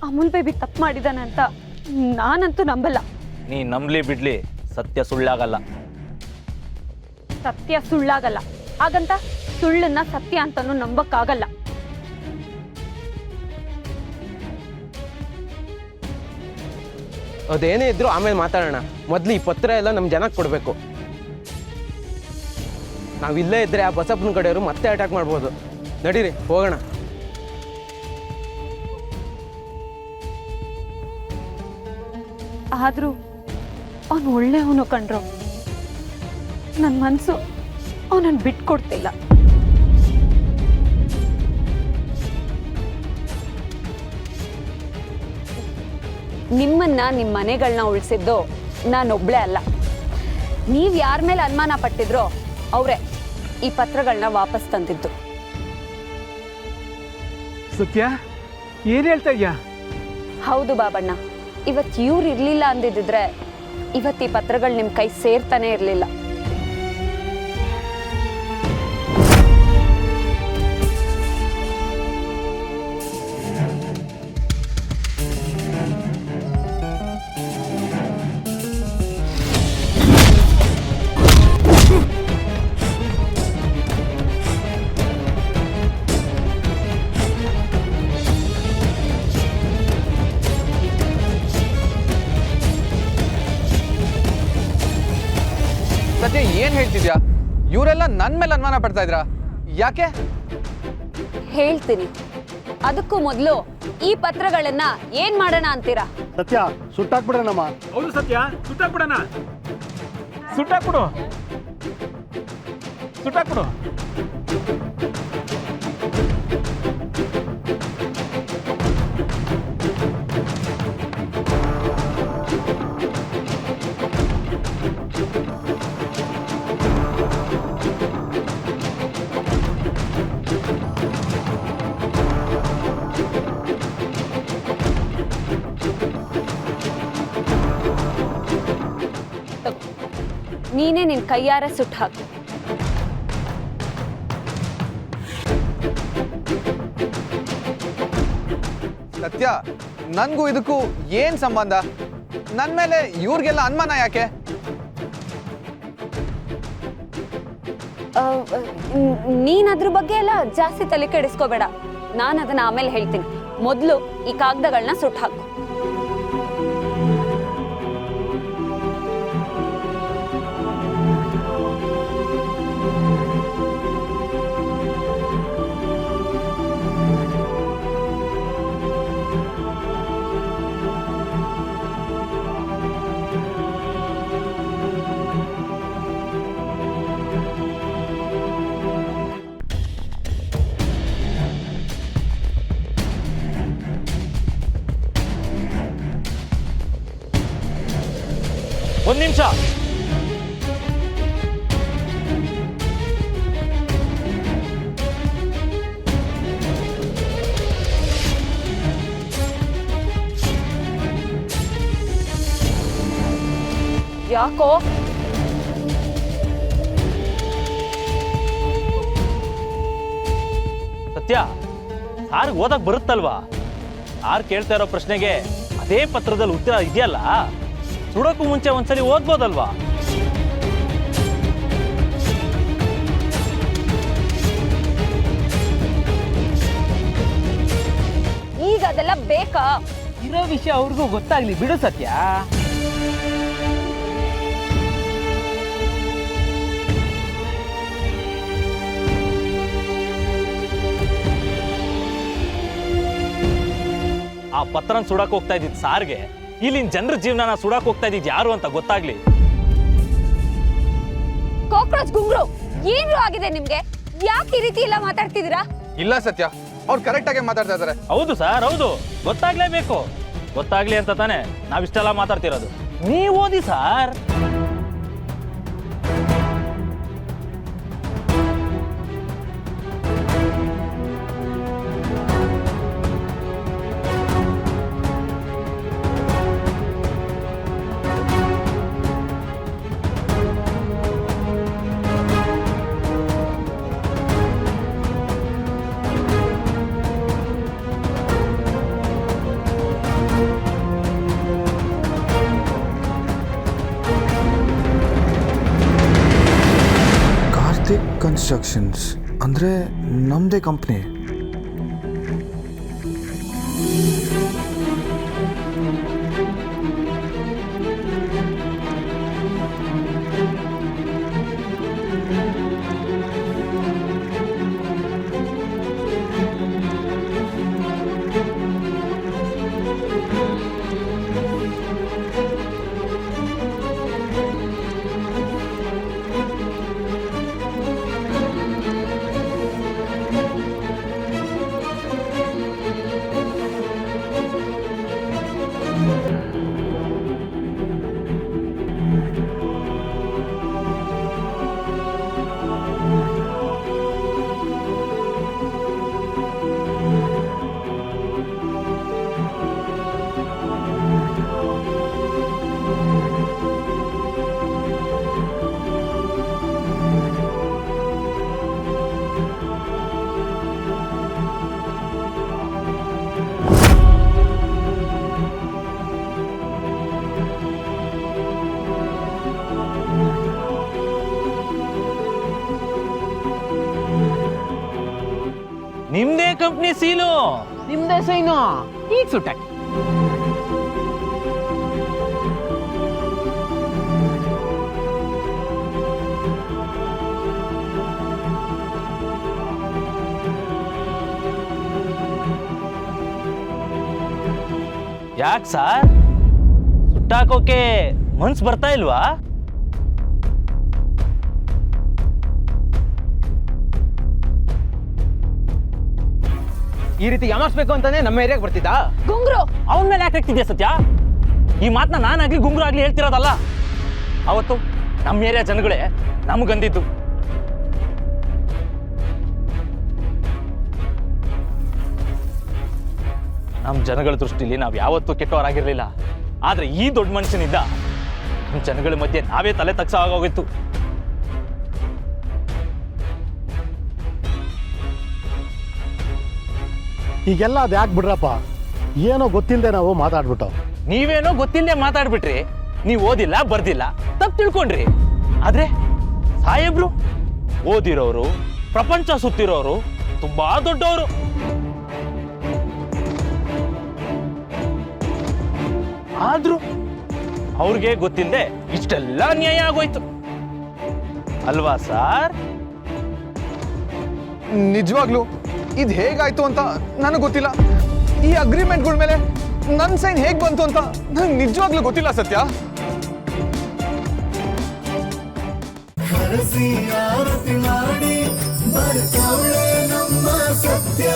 Amul baby ತಪ್ಪು ಮಾಡಿದಾನೆ ಅಂತ ನಾನಂತೂ ನಂಬಲ್ಲ. ನೀ ನಂಬ್ಲಿ ಬಿಡ್ಲಿ, ಸತ್ಯ ಸುಳ್ಳಾಗಲ್ಲ. ಸತ್ಯ ಸುಳ್ಳಾಗಲ್ಲ, ಹಾಗಂತ ಸುಳ್ಳನ್ನ ಸತ್ಯ ಅಂತಾನು ನಂಬಕ್ಕಾಗಲ್ಲ. ಅದೇನೇ ಇದ್ರು ಆಮೇಲೆ ಮಾತಾಡೋಣ. ಮೊದಲು ಈ ಪತ್ರ ಎಲ್ಲ ನಮ್ಮ ಜನಕ್ಕೆ ಕೊಡಬೇಕು. ನಾವಿಲ್ಲೇ ಇದ್ರೆ ಆ ಬಸಪ್ಪನ ಕಡೆಯವರು ಮತ್ತೆ ಅಟ್ಯಾಕ್ ಮಾಡ್ಬೋದು. ನಡೀರಿ ಹೋಗೋಣ. ಆದ್ರೂ ಅವನು ಒಳ್ಳೆಯವನು ಕಂಡ್ರು. ನನ್ನ ಮನಸ್ಸು ಅವನನ್ನು ಬಿಟ್ಕೊಡ್ತಿಲ್ಲ. ನಿಮ್ಮನ್ನ ನಿಮ್ಮ ಮನೆಗಳನ್ನ ಉಳಿಸಿದ್ದು ನಾನೊಬ್ಳೆ ಅಲ್ಲ. ನೀವು ಯಾರ ಮೇಲೆ ಅನುಮಾನ ಪಟ್ಟಿದ್ರೋ ಅವರೇ ಈ ಪತ್ರಗಳನ್ನ ವಾಪಸ್ ತಂದಿದ್ದು. ಸತ್ಯ, ಏನ್ ಹೇಳ್ತಾ ಇದ್ಯಾ? ಹೌದು ಬಾಬಣ್ಣ, ಇವತ್ತು ಇವ್ರು ಇರ್ಲಿಲ್ಲ ಅಂದಿದ್ರೆ ಇವತ್ತು ಈ ಪತ್ರಗಳು ನಿಮ್ಮ ಕೈ ಸೇರ್ತಾನೆ ಇರಲಿಲ್ಲ. ಸತ್ಯ, ಏನ್ ಹೇಳ್ತಿದ್ಯಾ? ಇವರೆಲ್ಲ ನನ್ನ ಮೇಲೆ ಅನುಮಾನ ಪಡ್ತಾ ಇದ್ರಾ? ಯಾಕೆ? ಹೇಳ್ತೀನಿ. ಅದಕ್ಕೂ ಮೊದಲು ಈ ಪತ್ರಗಳನ್ನ ಏನ್ ಮಾಡೋಣ ಅಂತೀರಾ? ಸತ್ಯ, ಸುಟ್ಟಾಕ್ಬಿಡ್ರನಮ್ಮ. ಹೌದು ಸತ್ಯ, ಸುಟ್ಟಾಕ್ಬಿಡೋಣ. ಸುಟ್ಟಾಕ್ಬಿಡು, ಸುಟ್ಟಾಕ್ಬಿಡು. ನೀನೇ ನಿನ್ ಕೈಯಾರೆ ಸುಟ್ಟು ಹಾಕು. ಸತ್ಯ, ನನ್ಗೂ ಇದಕ್ಕೂ ಏನ್ ಸಂಬಂಧ? ನನ್ ಮೇಲೆ ಇವ್ರಿಗೆಲ್ಲ ಅನುಮಾನ ಯಾಕೆ? ನೀನ್ ಅದ್ರ ಬಗ್ಗೆ ಎಲ್ಲ ಜಾಸ್ತಿ ತಲೆ ಕೆಡಿಸ್ಕೋಬೇಡ. ನಾನು ಅದನ್ನ ಆಮೇಲೆ ಹೇಳ್ತೀನಿ. ಮೊದಲು ಈ ಕಾಗದಗಳನ್ನ ಸುಟ್ಟು ಹಾಕು. ಒಂದ್ ನಿಮಿಷ. ಯಾಕೋ? ಸತ್ಯ, ಸಾರ್ಗೆ ಓದಕ್ ಬರುತ್ತಲ್ವಾ? ಸಾರ್ ಕೇಳ್ತಾ ಇರೋ ಪ್ರಶ್ನೆಗೆ ಅದೇ ಪತ್ರದಲ್ಲಿ ಉತ್ತರ ಇದೆಯಲ್ಲ, ಸುಡೋಕ್ಕೂ ಮುಂಚೆ ಒಂದ್ಸಲಿ ಓದ್ಬೋದಲ್ವಾ? ಈಗ ಅದೆಲ್ಲ ಬೇಕಾ? ಇರೋ ವಿಷಯ ಅವ್ರಿಗೂ ಗೊತ್ತಾಗ್ಲಿ ಬಿಡು ಸತ್ಯ. ಆ ಪತ್ರನ ಸುಡಕ್ ಹೋಗ್ತಾ ಇದ್ದಿದ್ ಸಾರ್ಗೆ ಇಲ್ಲಿನ ಜನರ ಜೀವನನ ಸುಡಕ್ ಹೋಗ್ತಾ ಇದ್ದಿದ್ ಯಾರು ಅಂತ ಗೊತ್ತಾಗ್ಲಿ. ಕಾಕ್ರೋಚ್ ಗುಂಗ್ರು, ಏನು ಆಗಿದೆ ನಿಮ್ಗೆ? ಯಾಕೆ ಈ ರೀತಿ ಎಲ್ಲ ಮಾತಾಡ್ತಿದ್ದೀರಾ? ಇಲ್ಲ ಸತ್ಯ, ಅವ್ರು ಕರೆಕ್ಟ್ ಆಗಿ ಮಾತಾಡ್ತಾ ಇದಾರೆ. ಹೌದು ಸರ್, ಹೌದು. ಗೊತ್ತಾಗ್ಲೇಬೇಕು. ಗೊತ್ತಾಗ್ಲಿ ಅಂತ ತಾನೆ ನಾವಿಷ್ಟೆಲ್ಲ ಮಾತಾಡ್ತಿರೋದು. ನೀವು ಓದಿ ಸರ್. ಕನ್ಸ್ಟ್ರಕ್ಷನ್ಸ್ ಅಂದರೆ ನಮ್ಮದೇ ಕಂಪ್ನಿ. ನಿಮ್ದೇ ಕಂಪ್ನಿ ಸೀಲು. ನಿಮ್ದೇ ಸೈನು ಈಗ ಸುಟ್ಟಾಕಿ. ಯಾಕೆ ಸರ್ ಸುಟ್ಟಾಕೋಕೆ ಮನ್ಸು ಬರ್ತಾ ಇಲ್ವಾ? ಈ ರೀತಿ ಯಾಮಾರಿಸ್ಬೇಕು ಅಂತಾನೆ ನಮ್ಮ ಏರಿಯಾಗೆ ಬರ್ತಿದ್ದ. ಗುಂಗ್ರು, ಅವನ ಮೇಲೆ ಯಾಕೆ ಹಾಕ್ತಿದ್ಯಾ ಸತ್ಯ? ಈ ಮಾತನ್ನ ನಾನಾಗ್ಲಿ ಗುಂಗ್ರು ಆಗ್ಲಿ ಹೇಳ್ತಿರೋದಲ್ಲ. ಅವತ್ತು ನಮ್ಮ ಏರಿಯಾ ಜನಗಳೇ ನಮಗಂದಿದ್ದು. ನಮ್ಮ ಜನಗಳ ದೃಷ್ಟಿಲಿ ನಾವು ಯಾವತ್ತೂ ಕೆಟ್ಟವರಾಗಿರ್ಲಿಲ್ಲ. ಆದ್ರೆ ಈ ದೊಡ್ಡ ಮನುಷ್ಯನಿಂದ ನಮ್ಮ ಜನಗಳ ಮಧ್ಯೆ ನಾವೇ ತಲೆ ತಗ್ಸೋ ಆಗೋಗಿತ್ತು. ಈಗೆಲ್ಲ ಅದು ಯಾಕೆ ಬಿಡ್ರಪ್ಪ, ಏನೋ ಗೊತ್ತಿಲ್ಲದೆ ನಾವು ಮಾತಾಡ್ಬಿಟ್ಟು. ನೀವೇನೋ ಗೊತ್ತಿಲ್ಲದೆ ಮಾತಾಡ್ಬಿಟ್ರಿ. ನೀವು ಓದಿಲ್ಲ ಬರ್ದಿಲ್ಲ ತಪ್ಪು ತಿಳ್ಕೊಂಡ್ರಿ. ಆದ್ರೆ ಸಾಹೇಬ್ರು ಓದಿರೋರು, ಪ್ರಪಂಚ ಸುತ್ತಿರೋರು, ತುಂಬಾ ದೊಡ್ಡವರು. ಆದ್ರೂ ಅವ್ರಿಗೆ ಗೊತ್ತಿಲ್ಲದೆ ಇಷ್ಟೆಲ್ಲ ಅನ್ಯಾಯ ಆಗೋಯ್ತು ಅಲ್ವಾ ಸರ್? ನಿಜವಾಗ್ಲೂ ಇದು ಹೇಗಾಯ್ತು ಅಂತ ನನಗೆ ಗೊತ್ತಿಲ್ಲ. ಈ ಅಗ್ರಿಮೆಂಟ್ಗಳ ಮೇಲೆ ನನ್ನ ಸೈನ್ ಹೇಗೆ ಬಂತು ಅಂತ ನಂಗೆ ನಿಜವಾಗ್ಲೂ ಗೊತ್ತಿಲ್ಲ ಸತ್ಯ. ಆರತಿ ಮಾಡಿ ಬರ್ತಾಳೆ ನಮ್ಮ ಸತ್ಯ.